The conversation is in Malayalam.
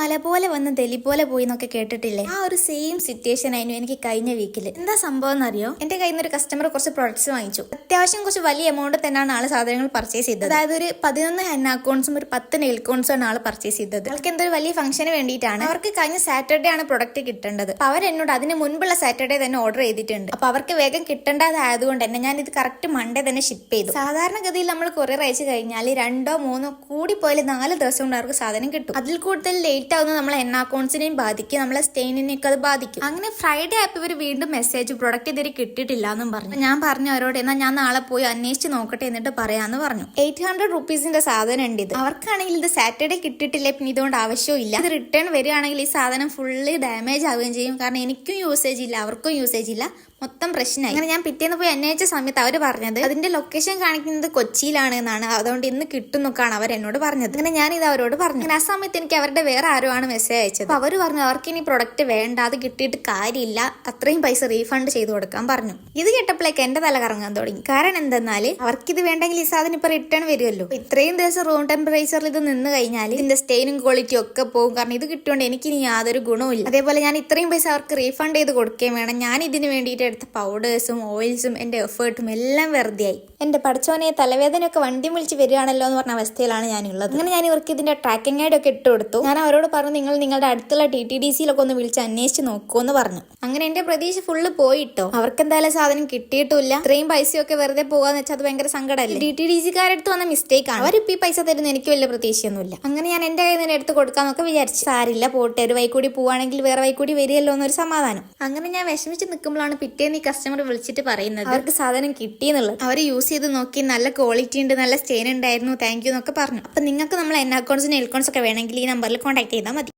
മല പോലെ വന്ന് ദലി പോലെ പോയി എന്നൊക്കെ കേട്ടിട്ടില്ലേ? ആ ഒരു സെയിം സിറ്റുവേഷൻ ആയിരുന്നു എനിക്ക് കഴിഞ്ഞ വീക്കിൽ. എന്താ സംഭവം എന്നറിയോ? എന്റെ കയ്യിൽ നിന്ന് ഒരു കസ്റ്റമർ കുറച്ച് പ്രൊഡക്ട്സ് വാങ്ങിച്ചു. അത്യാവശ്യം കുറച്ച് വലിയ എമൗണ്ട് തന്നെയാണ് ആള് സാധനങ്ങൾ പർച്ചേസ് ചെയ്തത്. അതായത് ഒരു 11 ഹെന്ന അക്കൗണ്ട്സും ഒരു 10 നെയിൽ അക്കൗണ്ട്സും ആണ് ആള് പർച്ചേസ് ചെയ്തത്. അവർക്ക് എന്തൊരു വലിയ ഫംഗ്ഷന് വേണ്ടിയിട്ടാണ്. അവർക്ക് കഴിഞ്ഞ സാറ്റർഡേ ആണ് പ്രൊഡക്റ്റ് കിട്ടേണ്ടത്. അപ്പൊ അവരെന്നോട് അതിന് മുൻപുള്ള സാറ്റർഡേ തന്നെ ഓർഡർ ചെയ്തിട്ടുണ്ട്. അപ്പൊ അവർക്ക് വേഗം കിട്ടേണ്ടതായതുകൊണ്ട് തന്നെ ഞാൻ ഇത് കറക്റ്റ് മൺഡേ തന്നെ ഷിപ്പ് ചെയ്തു. സാധാരണഗതിയിൽ നമ്മൾ കൊറിയർ അയച്ചു കഴിഞ്ഞാൽ 2 3 കൂടി പോയാൽ 4 ദിവസം കൊണ്ട് അവർക്ക് സാധനം കിട്ടും. അതിൽ കൂടുതൽ ലേറ്റ് ആവുന്നത് നമ്മളെ എണ്ണ അക്കൗണ്ട്സിനെയും ബാധിക്കും, നമ്മളെ സ്റ്റെയിനിനെയൊക്കെ അത് ബാധിക്കും. അങ്ങനെ ഫ്രൈഡേ ആപ്പ് ഇവർ വീണ്ടും മെസ്സേജ് പ്രൊഡക്റ്റ് ഇതുവരെ കിട്ടിയിട്ടില്ല എന്നും പറഞ്ഞു. ഞാൻ പറഞ്ഞു അവരോട് എന്നാൽ ഞാൻ നാളെ പോയി അന്വേഷിച്ച് നോക്കട്ടെ എന്നിട്ട് പറയാന്ന് പറഞ്ഞു. 800 റുപ്പീസിന്റെ സാധനം ഉണ്ട് ഇത്. അവർക്കാണെങ്കിൽ ഇത് സാറ്റർഡേ കിട്ടിയിട്ടില്ലേ, പിന്നെ ഇതുകൊണ്ട് ആവശ്യമില്ല. ഇത് റിട്ടേൺ വരികയാണെങ്കിൽ ഈ സാധനം ഫുള്ള് ഡാമേജ് ആവുകയും ചെയ്യും. കാരണം എനിക്കും യൂസേജ് ഇല്ല, അവർക്കും യൂസേജ് ഇല്ല, മൊത്തം പ്രശ്നമായി. അങ്ങനെ ഞാൻ പിറ്റേന്ന് പോയി അന്വേഷിച്ച സമയത്ത് അവർ പറഞ്ഞത് അതിന്റെ ലൊക്കേഷൻ കാണിക്കുന്നത് കൊച്ചിയിലാണ് എന്നാണ്, അതുകൊണ്ട് ഇന്ന് കിട്ടുന്നൊക്കെയാണ് അവർ എന്നോട് പറഞ്ഞത്. അങ്ങനെ ഞാൻ ഇത് അവരോട് പറഞ്ഞു. അങ്ങനെ ആ സമയത്ത് എനിക്ക് അവരുടെ വേറെ ആരോ ആണ് മെസ്സേജ് അയച്ചത്. അവർ പറഞ്ഞു അവർക്ക് ഇനി പ്രൊഡക്റ്റ് വേണ്ട, അത് കിട്ടിയിട്ട് കാര്യമില്ല, അത്രയും പൈസ റീഫണ്ട് ചെയ്ത് കൊടുക്കാൻ പറഞ്ഞു. ഇത് കേട്ടപ്പോഴേക്ക് എന്റെ തല കറങ്ങാൻ തുടങ്ങി. കാരണം എന്തെന്നാല് അവർക്കിത് വേണ്ടെങ്കിൽ ഈ സാധനം ഇപ്പൊ റിട്ടേൺ വരുമല്ലോ. ഇത്രയും ദിവസം റൂം ടെമ്പറേച്ചറിൽ ഇത് നിന്ന് കഴിഞ്ഞാൽ ഇതിന്റെ സ്റ്റെയിനും ക്വാളിറ്റിയും ഒക്കെ പോകും. കാരണം ഇത് കിട്ടുകൊണ്ട് എനിക്ക് ഇനി യാതൊരു ഗുണവും ഇല്ല. അതേപോലെ ഞാൻ ഇത്രയും പൈസ അവർക്ക് റീഫണ്ട് ചെയ്ത് കൊടുക്കുകയും വേണം. ഞാൻ ഇതിന് വേണ്ടിയിട്ട് എടുത്ത പൗഡേഴ്സും ഓയിൽസും എന്റെ എഫേർട്ടും എല്ലാം വെറുതെയായി. എന്റെ പഠിച്ചവനെ തലവേദനയൊക്കെ വണ്ടി വിളിച്ച് വരികയാണല്ലോ എന്ന് പറഞ്ഞ അവസ്ഥയിലാണ് ഞാനുള്ളത്. അങ്ങനെ ഞാൻ ഇവർക്ക് ഇതിന്റെ ട്രാക്കിംഗ് ഐഡി ഒക്കെ ഇട്ട് കൊടുത്തു. ഞാൻ അവരോട് പറഞ്ഞു നിങ്ങൾ നിങ്ങളുടെ അടുത്തുള്ള TTDCയിലൊക്കെ ഒന്ന് വിളിച്ച് അന്വേഷിച്ച് നോക്കുമെന്ന് പറഞ്ഞു. അങ്ങനെ എന്റെ പ്രതീക്ഷ ഫുള്ള് പോയിട്ടോ. അവർക്ക് എന്തായാലും സാധനം കിട്ടിയിട്ടില്ല. ഇത്രയും പൈസയൊക്കെ വെറുതെ പോകാന്ന് വെച്ചാൽ അത് ഭയങ്കര സങ്കടമല്ലേ. TTDCക്കാരെടുത്ത് വന്ന മിസ്റ്റേക്ക് ആണ്. അവരിപ്പോ ഈ പൈസ തരുന്ന എനിക്ക് വലിയ പ്രതീക്ഷയൊന്നുമില്ല. അങ്ങനെ ഞാൻ എന്റെ കയ്യിൽ നിന്ന് എടുത്ത് കൊടുക്കാന്നൊക്കെ വിചാരിച്ചു. സാരില്ല പോട്ടെ, ഒരു വൈക്കൂടി പോവാണെങ്കിൽ വേറെ വൈക്കൂടി വരികയല്ലോ എന്നൊരു സമാധാനം. അങ്ങനെ ഞാൻ വിഷമിച്ച് നിൽക്കുമ്പോഴാണ് പിറ്റേന്ന് ഈ കസ്റ്റമർ വിളിച്ചിട്ട് പറയുന്നത് അവർക്ക് സാധനം കിട്ടിയെന്നുള്ളത്. അവർ യൂസ് ചെയ്ത് നോക്കി, നല്ല ക്വാളിറ്റി ഉണ്ട്, നല്ല സ്റ്റെയിൻ ഉണ്ടായിരുന്നു, താങ്ക് യു എന്നൊക്കെ പറഞ്ഞു. അപ്പൊ നിങ്ങൾക്ക് നമ്മൾ എൻ അക്കൗണ്ട്സ് നെയിൽ അക്കൗണ്ട്സ് ഒക്കെ വേണമെങ്കിൽ ഈ നമ്പറിൽ കോൺടാക്ട് ചെയ്താൽ മതി.